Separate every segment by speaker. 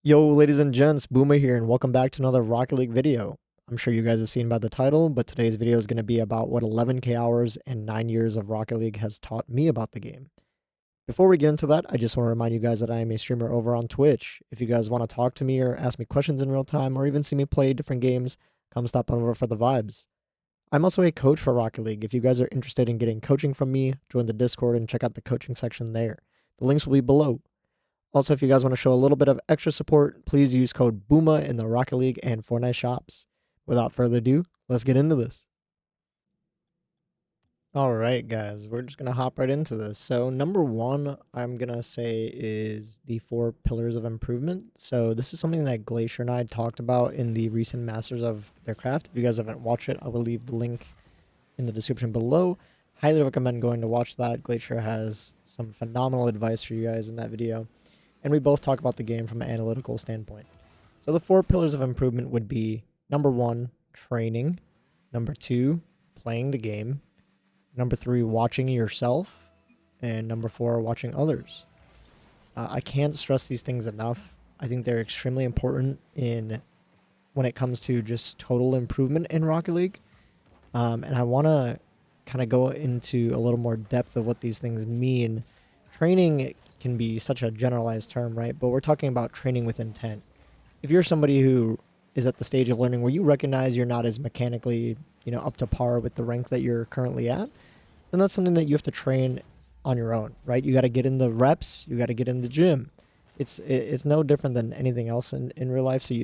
Speaker 1: Yo, ladies and gents, Boomer here, and welcome back to another Rocket League video. I'm sure you guys have seen by the title, but today's video is going to be about what 11k hours and 9 years of Rocket League has taught me about the game. Before we get into that, I just want to remind you guys that I am a streamer over on Twitch. If you guys want to talk to me or ask me questions in real time, or even see me play different games, come stop on over for the vibes. I'm also a coach for Rocket League. If you guys are interested in getting coaching from me, join the Discord and check out the coaching section there. The links will be below. Also, if you guys want to show a little bit of extra support, please use code BOOMA in the Rocket League and Fortnite shops. Without further ado, let's get into this. All right, guys, we're just going to hop right into this. So, number one, I'm going to say is the 4 pillars of improvement. So, this is something that Glacier and I talked about in the recent Masters of their Craft. If you guys haven't watched it, I will leave the link in the description below. Highly recommend going to watch that. Glacier has some phenomenal advice for you guys in that video. And we both talk about the game from an analytical standpoint. So the 4 pillars of improvement would be number 1, training. Number 2, playing the game. Number 3, watching yourself. And number 4, watching others. I can't stress these things enough. I think they're extremely important when it comes to just total improvement in Rocket League. And I want to kind of go into a little more depth of what these things mean. Training can be such a generalized term, right? But we're talking about training with intent. If you're somebody who is at the stage of learning where you recognize you're not as mechanically, up to par with the rank that you're currently at, then that's something that you have to train on your own, right? You got to get in the reps, you got to get in the gym. It's no different than anything else in real life. So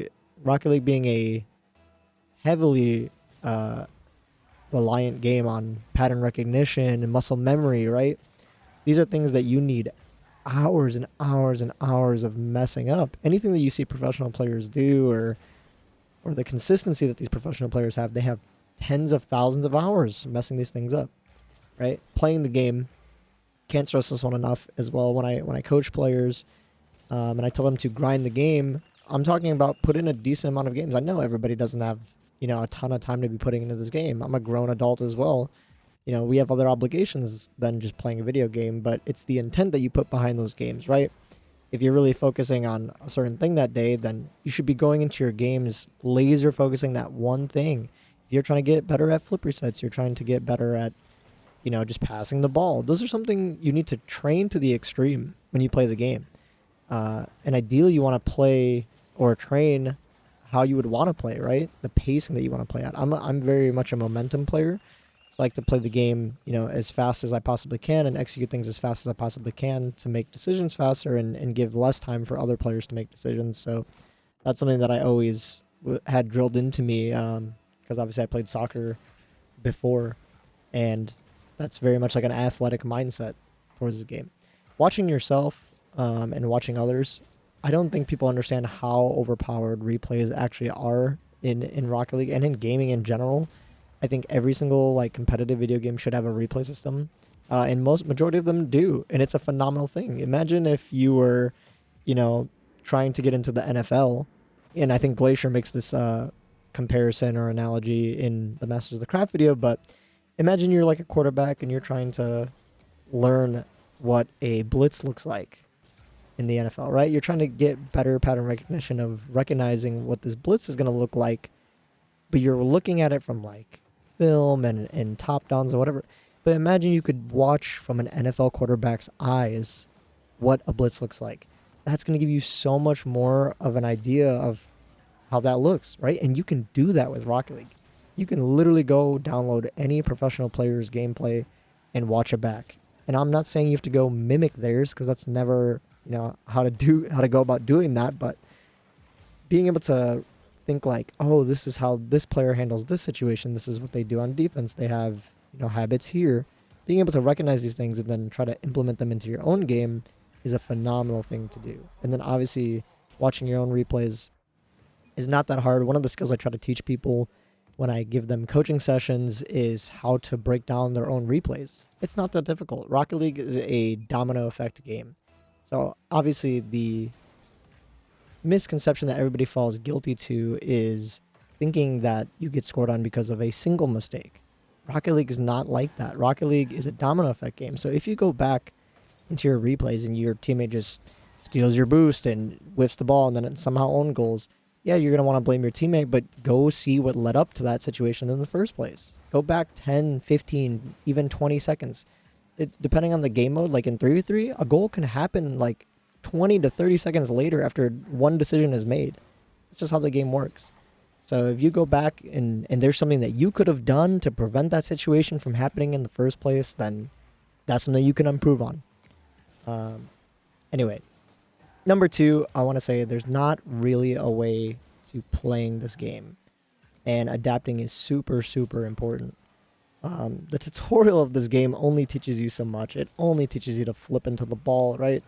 Speaker 1: Rocket League being a heavily reliant game on pattern recognition and muscle memory, right? These are things that you need hours and hours and hours of messing up. Anything that you see professional players do or the consistency that these professional players have, they have tens of thousands of hours messing these things up, right? Playing the game, can't stress this one enough as well. When I coach players and I tell them to grind the game, I'm talking about put in a decent amount of games. I know everybody doesn't have, a ton of time to be putting into this game. I'm a grown adult as well. We have other obligations than just playing a video game, but it's the intent that you put behind those games, right? If you're really focusing on a certain thing that day, then you should be going into your games laser focusing that one thing. If you're trying to get better at flip resets, you're trying to get better at, just passing the ball. Those are something you need to train to the extreme when you play the game. And ideally, you want to play or train how you would want to play, right? The pacing that you want to play at. I'm very much a momentum player. I like to play the game, as fast as I possibly can and execute things as fast as I possibly can to make decisions faster and give less time for other players to make decisions. So that's something that I always had drilled into me because obviously I played soccer before, and that's very much like an athletic mindset towards the game. Watching yourself and watching others, I don't think people understand how overpowered replays actually are in Rocket League and in gaming in general. I think every single competitive video game should have a replay system, and majority of them do, and it's a phenomenal thing. Imagine if you were, trying to get into the NFL, and I think Glacier makes this comparison or analogy in the Masters of the Craft video. But imagine you're like a quarterback and you're trying to learn what a blitz looks like in the NFL, right? You're trying to get better pattern recognition of recognizing what this blitz is going to look like, but you're looking at it from film and top downs and whatever. But imagine you could watch from an NFL quarterback's eyes what a blitz looks like. That's going to give you so much more of an idea of how that looks, right? And you can do that with Rocket League. You can literally go download any professional player's gameplay and watch it back. And I'm not saying you have to go mimic theirs, because that's never, how to go about doing that. But being able to think oh, this is how this player handles this situation. This is what they do on defense. They have, habits here. Being able to recognize these things and then try to implement them into your own game is a phenomenal thing to do. And then obviously watching your own replays is not that hard. One of the skills I try to teach people when I give them coaching sessions is how to break down their own replays. It's not that difficult. Rocket League is a domino effect game. So obviously the misconception that everybody falls guilty to is thinking that you get scored on because of a single mistake. Rocket League is not like that. Rocket League is a domino effect game. So if you go back into your replays and your teammate just steals your boost and whiffs the ball and then it somehow own goals. Yeah, you're going to want to blame your teammate, but go see what led up to that situation in the first place. Go back 10, 15, even 20 seconds. Depending on the game mode, like in 3v3, a goal can happen like 20 to 30 seconds later after one decision is made. It's just how the game works. So if you go back and there's something that you could have done to prevent that situation from happening in the first place, then that's something you can improve on. Anyway, number 2, I want to say there's not really a way to playing this game. And adapting is super, super important. The tutorial of this game only teaches you so much. It only teaches you to flip into the ball, right?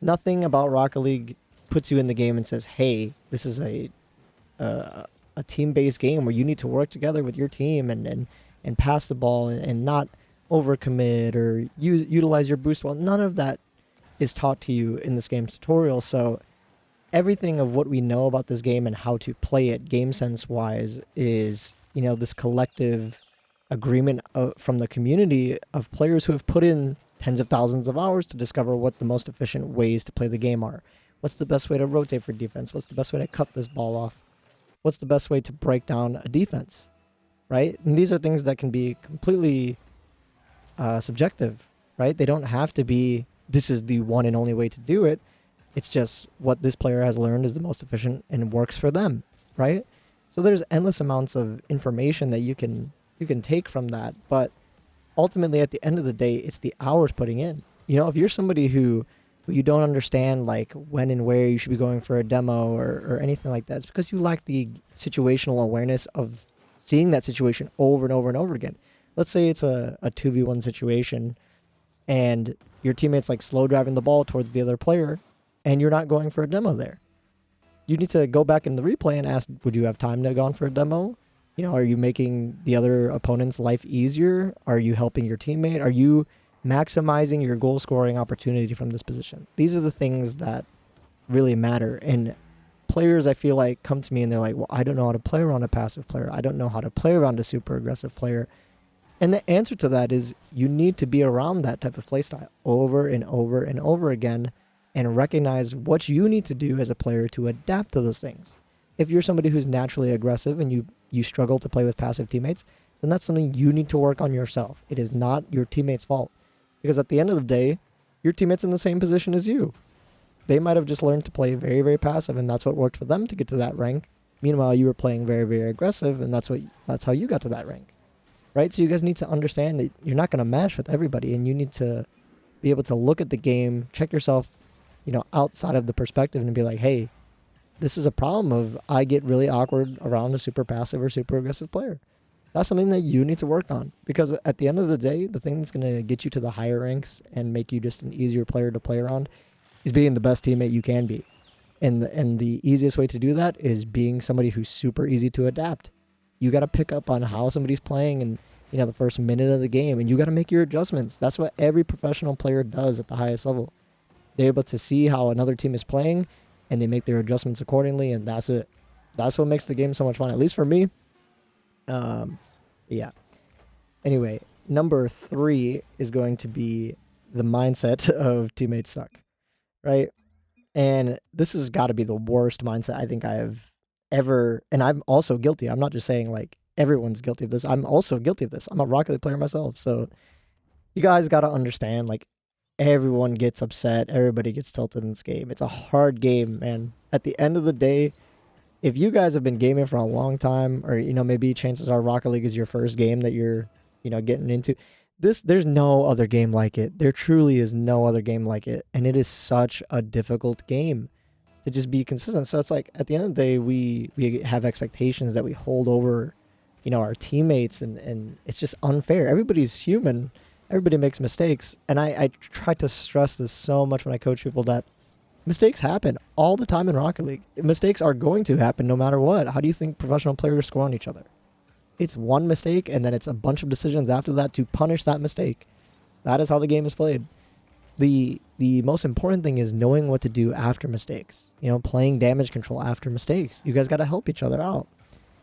Speaker 1: Nothing about Rocket League puts you in the game and says, hey, this is a team-based game where you need to work together with your team and pass the ball and not overcommit or utilize your boost well. None of that is taught to you in this game's tutorial. So everything of what we know about this game and how to play it game sense wise is, this collective agreement from the community of players who have put in tens of thousands of hours to discover what the most efficient ways to play the game are. What's the best way to rotate for defense? What's the best way to cut this ball off? What's the best way to break down a defense, right? And these are things that can be completely subjective, right? They don't have to be, this is the one and only way to do it. It's just what this player has learned is the most efficient and works for them, right? So there's endless amounts of information that you can take from that. But ultimately, at the end of the day, it's the hours putting in. If you're somebody who you don't understand like when and where you should be going for a demo or anything like that, it's because you lack the situational awareness of seeing that situation over and over and over again. Let's say it's a 2v1 situation and your teammate's like slow driving the ball towards the other player and you're not going for a demo there. You need to go back in the replay and ask, would you have time to go on for a demo? Are you making the other opponent's life easier? Are you helping your teammate? Are you maximizing your goal scoring opportunity from this position? These are the things that really matter. And players, I feel like, come to me and they're like, well, I don't know how to play around a passive player. I don't know how to play around a super aggressive player. And the answer to that is you need to be around that type of play style over and over and over again and recognize what you need to do as a player to adapt to those things. If you're somebody who's naturally aggressive and you struggle to play with passive teammates, then that's something you need to work on yourself. It is not your teammate's fault. Because at the end of the day, your teammate's in the same position as you. They might have just learned to play very, very passive, and that's what worked for them to get to that rank. Meanwhile, you were playing very, very aggressive, and that's how you got to that rank. Right? So you guys need to understand that you're not going to match with everybody, and you need to be able to look at the game, check yourself, outside of the perspective and be like, hey, this is a problem of I get really awkward around a super passive or super aggressive player. That's something that you need to work on, because at the end of the day, the thing that's going to get you to the higher ranks and make you just an easier player to play around is being the best teammate you can be. And the easiest way to do that is being somebody who's super easy to adapt. You got to pick up on how somebody's playing and the first minute of the game, and you got to make your adjustments. That's what every professional player does at the highest level. They're able to see how another team is playing and they make their adjustments accordingly, and that's it. That's what makes the game so much fun, at least for me. Yeah. Anyway, number 3 is going to be the mindset of teammates suck, right? And this has got to be the worst mindset I think I have ever, and I'm also guilty. I'm not just saying like everyone's guilty of this. I'm also guilty of this. I'm a Rocket League player myself. So you guys got to understand, like, everyone gets upset. Everybody gets tilted in this game. It's a hard game, man. At the end of the day, if you guys have been gaming for a long time, or, maybe chances are Rocket League is your first game that you're, getting into, there's no other game like it. There truly is no other game like it. And it is such a difficult game to just be consistent. So it's like, at the end of the day, we have expectations that we hold over, our teammates, and it's just unfair. Everybody's human. Everybody makes mistakes. And I try to stress this so much when I coach people, that mistakes happen all the time in Rocket League. Mistakes are going to happen no matter what. How do you think professional players score on each other? It's one mistake, and then it's a bunch of decisions after that to punish that mistake. That is how the game is played. The most important thing is knowing what to do after mistakes. Playing damage control after mistakes. You guys got to help each other out.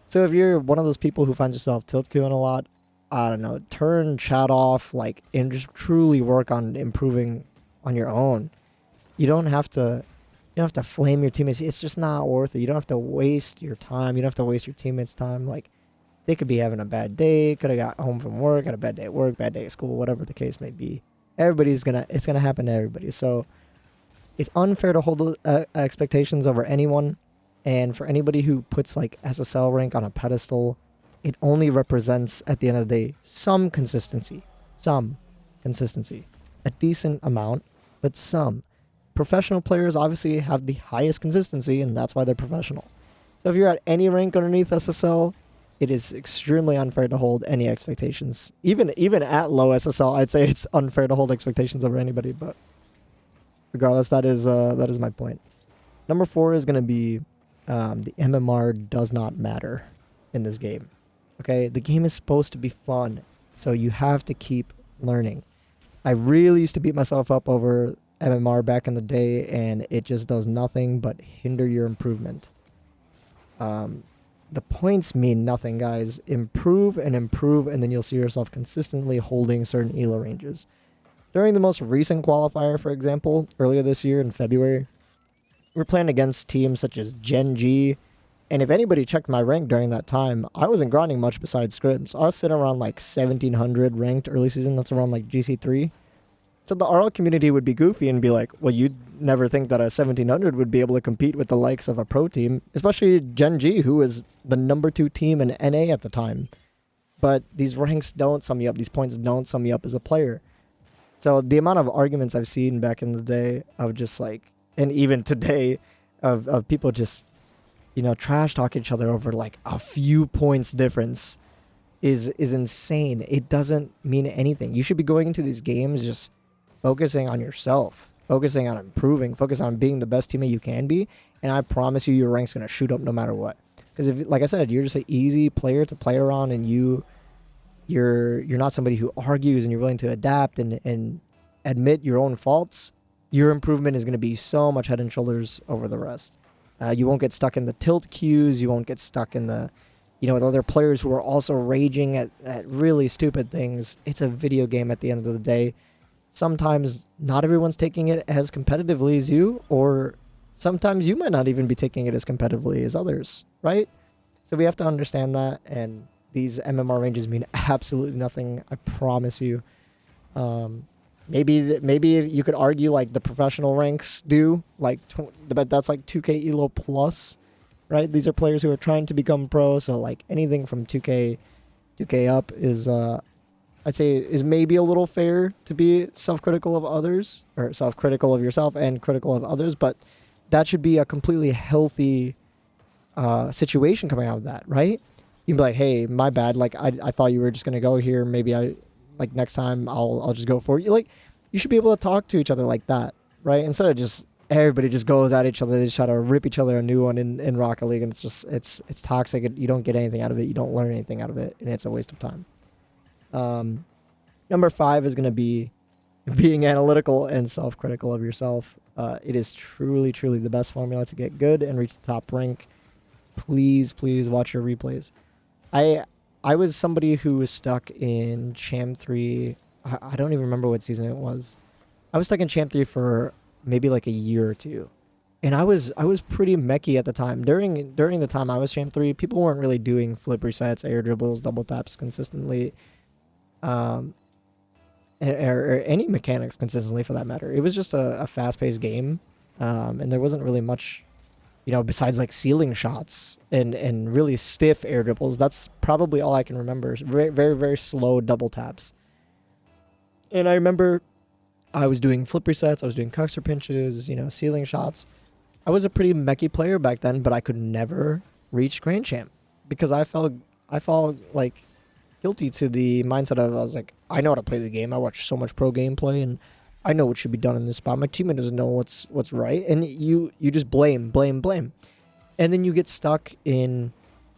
Speaker 1: So if you're one of those people who finds yourself tilt queuing a lot, I don't know, turn chat off, and just truly work on improving on your own. You don't have to. You don't have to flame your teammates. It's just not worth it. You don't have to waste your time. You don't have to waste your teammates' time. Like, they could be having a bad day. Could have got home from work, had a bad day at work, bad day at school, whatever the case may be. It's gonna happen to everybody. So it's unfair to hold expectations over anyone. And for anybody who puts like SSL rank on a pedestal, it only represents at the end of the day some consistency. Some consistency. A decent amount, but some. Professional players obviously have the highest consistency, and that's why they're professional. So if you're at any rank underneath SSL, it is extremely unfair to hold any expectations. Even at low SSL, I'd say it's unfair to hold expectations over anybody. But regardless, that is my point. Number 4 is going to be the MMR does not matter in this game. Okay, the game is supposed to be fun, so you have to keep learning. I really used to beat myself up over MMR back in the day, and it just does nothing but hinder your improvement. The points mean nothing, guys. Improve, and then you'll see yourself consistently holding certain ELO ranges. During the most recent qualifier, for example, earlier this year in February, we're playing against teams such as Gen G, and if anybody checked my rank during that time, I wasn't grinding much besides scrims. I was sitting around like 1700 ranked early season. That's around like GC3. So the RL community would be goofy and be like, well, you'd never think that a 1700 would be able to compete with the likes of a pro team, especially Gen G, who was the number 2 team in NA at the time. But these ranks don't sum you up. These points don't sum you up as a player. So the amount of arguments I've seen back in the day of just like, and even today, of people just, trash talk each other over like a few points difference is insane. It doesn't mean anything. You should be going into these games just focusing on yourself, focusing on improving, focus on being the best teammate you can be, and I promise you your rank's going to shoot up no matter what. Because if, like I said, you're just an easy player to play around, and you're not somebody who argues, and you're willing to adapt and admit your own faults, your improvement is going to be so much head and shoulders over the rest. You won't get stuck in the tilt queues. You won't get stuck in the, with other players who are also raging at really stupid things. It's a video game at the end of the day. Sometimes not everyone's taking it as competitively as you, or sometimes you might not even be taking it as competitively as others, right? So we have to understand that, and these MMR ranges mean absolutely nothing, I promise you. Maybe you could argue like the professional ranks do, but that's like 2K ELO plus, right? These are players who are trying to become pro, so like anything from 2K up is I'd say is maybe a little fair to be self-critical of others, or self-critical of yourself and critical of others, but that should be a completely healthy situation coming out of that, right? You can be like, hey, my bad, like I thought you were just gonna go here, maybe next time I'll just go for it. You should be able to talk to each other like that, right? Instead of just everybody just goes at each other, they just try to rip each other a new one in Rocket League, and it's toxic. You don't get anything out of it, you don't learn anything out of it, and it's a waste of time. Number 5 is going to be being analytical and self-critical of yourself. It is truly, truly the best formula to get good and reach the top rank. Please watch your replays. I was somebody who was stuck in Champ 3. I don't even remember what season it was. I was stuck in Champ 3 for maybe like a year or two. And I was pretty mechy at the time. During the time I was Champ 3, people weren't really doing flip resets, air dribbles, double taps consistently. Or any mechanics consistently for that matter. It was just a fast-paced game. And there wasn't really much, besides like ceiling shots and really stiff air dribbles. That's probably all I can remember. Very, very, very slow double taps. And I remember I was doing flip resets, I was doing cuxer pinches, ceiling shots. I was a pretty mechy player back then, but I could never reach Grand Champ because I felt like guilty to the mindset of, I was like, I know how to play the game. I watch so much pro gameplay, and I know what should be done in this spot. My teammate doesn't know what's right, and you just blame, and then you get stuck in,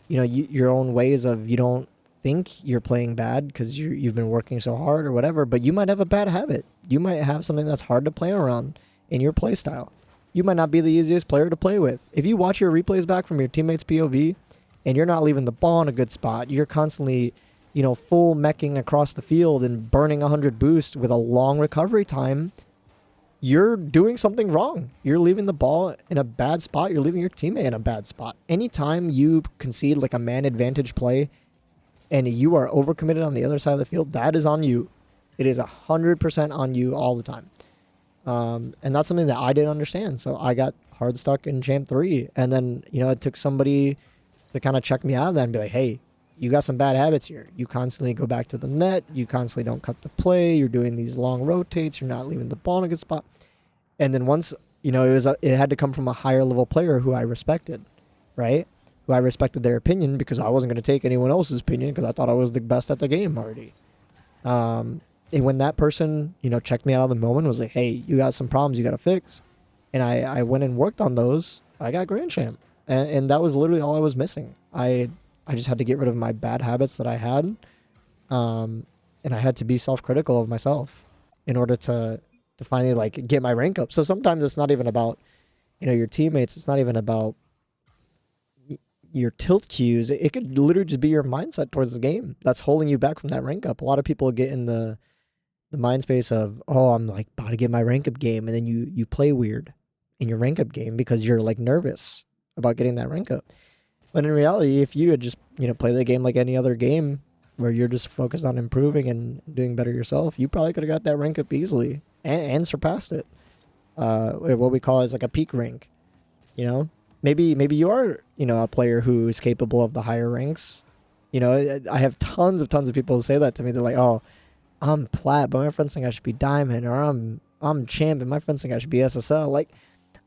Speaker 1: your own ways of you don't think you're playing bad because you've been working so hard or whatever, but you might have a bad habit. You might have something that's hard to play around in your play style. You might not be the easiest player to play with. If you watch your replays back from your teammate's POV and you're not leaving the ball in a good spot, you're constantly, full meching across the field and burning 100 boost with a long recovery time, you're doing something wrong. You're leaving the ball in a bad spot. You're leaving your teammate in a bad spot. Anytime you concede like a man advantage play and you are overcommitted on the other side of the field, that is on you. It is 100% on you all the time. And that's something that I didn't understand. So I got hard stuck in Champ 3. And then, it took somebody to kind of check me out of that and be like, hey, you got some bad habits here. You constantly go back to the net. You constantly don't cut the play. You're doing these long rotates. You're not leaving the ball in a good spot. And then once, it had to come from a higher level player who I respected, right? Who I respected their opinion because I wasn't going to take anyone else's opinion because I thought I was the best at the game already. And when that person, checked me out of the moment, was like, hey, you got some problems you got to fix. And I went and worked on those. I got Grand Champ. And that was literally all I was missing. I just had to get rid of my bad habits that I had. And I had to be self-critical of myself in order to finally like get my rank up. So sometimes it's not even about, your teammates. It's not even about your tilt cues. It could literally just be your mindset towards the game that's holding you back from that rank up. A lot of people get in the mind space of, oh, I'm like about to get my rank up game. And then you play weird in your rank up game because you're like nervous about getting that rank up. But in reality, if you had just, play the game like any other game where you're just focused on improving and doing better yourself, you probably could have got that rank up easily and surpassed it. What we call is like a peak rank, Maybe you are, a player who is capable of the higher ranks. I have tons of people who say that to me. They're like, oh, I'm plat, but my friends think I should be diamond, or I'm champ, and my friends think I should be SSL. Like,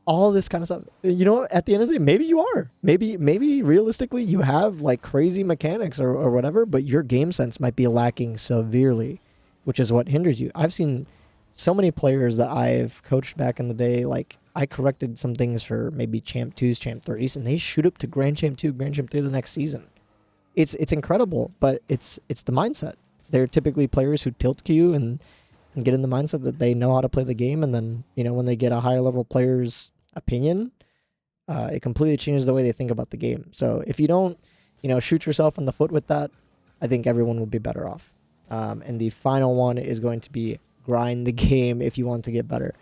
Speaker 1: all this kind of stuff. At the end of the day, maybe you are. Maybe realistically you have like crazy mechanics or whatever, but your game sense might be lacking severely, which is what hinders you. I've seen so many players that I've coached back in the day, like I corrected some things for maybe Champ 2s, Champ 3s, and they shoot up to Grand Champ 2, Grand Champ 3 the next season. It's incredible, but it's the mindset. They're typically players who tilt queue and get in the mindset that they know how to play the game, and then, when they get a higher level player's opinion, it completely changes the way they think about the game. So if you don't, shoot yourself in the foot with that, I think everyone will be better off. And the final one is going to be grind the game if you want to get better.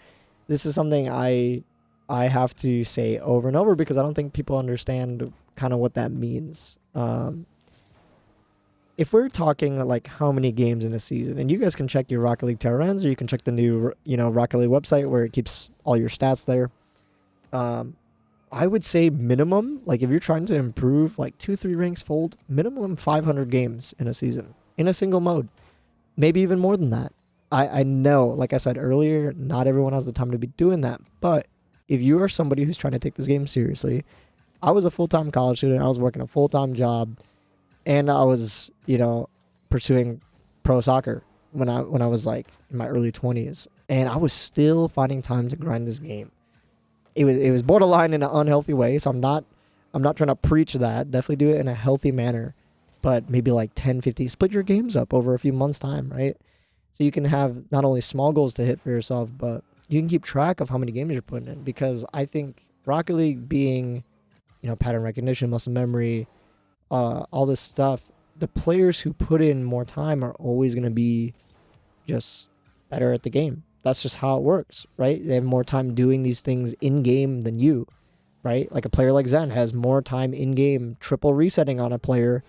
Speaker 1: This is something I have to say over and over because I don't think people understand kind of what that means. If we're talking like how many games in a season, and you guys can check your Rocket League Terrans, or you can check the new, Rocket League website where it keeps all your stats there. I would say minimum, like if you're trying to improve like 2-3 ranks fold, minimum 500 games in a season in a single mode, maybe even more than that. I know, like I said earlier, not everyone has the time to be doing that, but if you are somebody who's trying to take this game seriously, I was a full-time college student, I was working a full-time job, and I was, pursuing pro soccer when I was like in my early 20s, and I was still finding time to grind this game. It was borderline in an unhealthy way, so I'm not trying to preach that. Definitely do it in a healthy manner, but maybe like 10, 50, split your games up over a few months' time, right? So you can have not only small goals to hit for yourself, but you can keep track of how many games you're putting in. Because I think Rocket League being, pattern recognition, muscle memory, all this stuff, the players who put in more time are always going to be just better at the game. That's just how it works, right? They have more time doing these things in-game than you, right? Like a player like Zen has more time in-game triple resetting on a player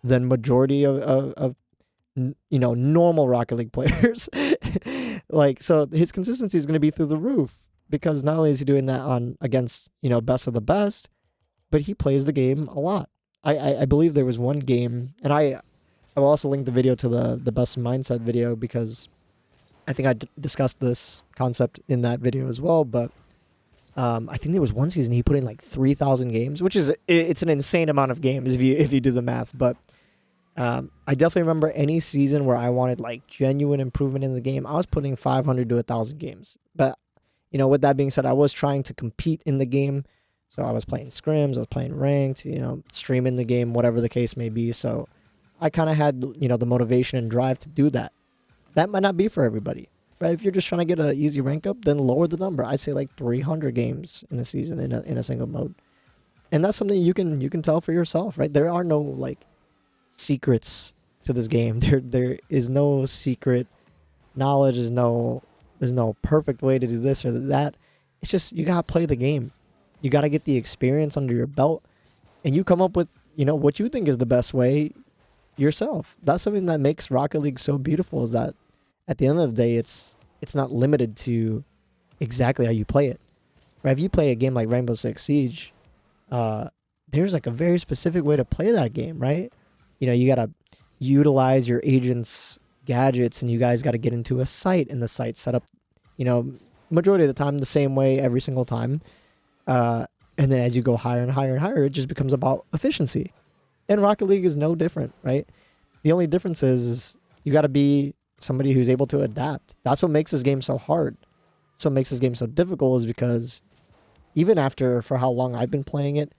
Speaker 1: than majority of normal Rocket League players. Like, so his consistency is going to be through the roof because not only is he doing that on against, best of the best, but he plays the game a lot. I believe there was one game, and I will also link the video to the best mindset video because I think I discussed this concept in that video as well, but I think there was one season he put in like 3,000 games, which is, it's an insane amount of games if you do the math, but I definitely remember any season where I wanted like genuine improvement in the game, I was putting 500 to 1,000 games. But, with that being said, I was trying to compete in the game. So I was playing scrims, I was playing ranked, streaming the game, whatever the case may be. So I kind of had, the motivation and drive to do that. That might not be for everybody, right? If you're just trying to get an easy rank up, then lower the number. I say like 300 games in a season in a single mode. And that's something you can tell for yourself, right? There are no like secrets to this game. There is no secret knowledge. Is no There's no perfect way to do this or that. It's just you gotta play the game. You gotta get the experience under your belt, and you come up with what you think is the best way yourself. That's something that makes Rocket League so beautiful. Is that at the end of the day, it's not limited to exactly how you play it. Right? If you play a game like Rainbow Six Siege, there's like a very specific way to play that game, right? You gotta utilize your agent's gadgets, and you guys got to get into a site, and the site set up, majority of the time the same way every single time. And then as you go higher and higher and higher, it just becomes about efficiency. And Rocket League is no different, right? The only difference is you got to be somebody who's able to adapt. That's what makes this game so hard. That's what makes this game so difficult, is because even after, for how long I've been playing it,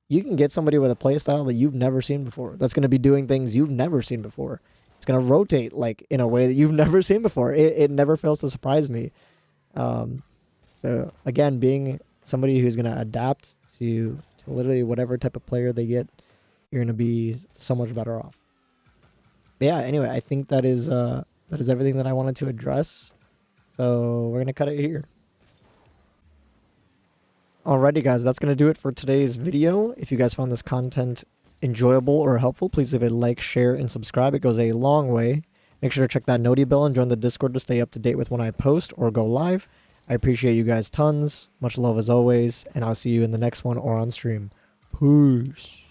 Speaker 1: you can get somebody with a play style that you've never seen before. That's going to be doing things you've never seen before. It's going to rotate like in a way that you've never seen before. It never fails to surprise me. So again, being somebody who's going to adapt to literally whatever type of player they get, you're going to be so much better off. But yeah, anyway, I think that is everything that I wanted to address. So we're going to cut it here. Alrighty guys, that's going to do it for today's video. If you guys found this content enjoyable or helpful, please leave a like, share, and subscribe. It goes a long way. Make sure to check that noti bell and join the Discord to stay up to date with when I post or go live. I appreciate you guys tons. Much love as always, and I'll see you in the next one or on stream. Peace.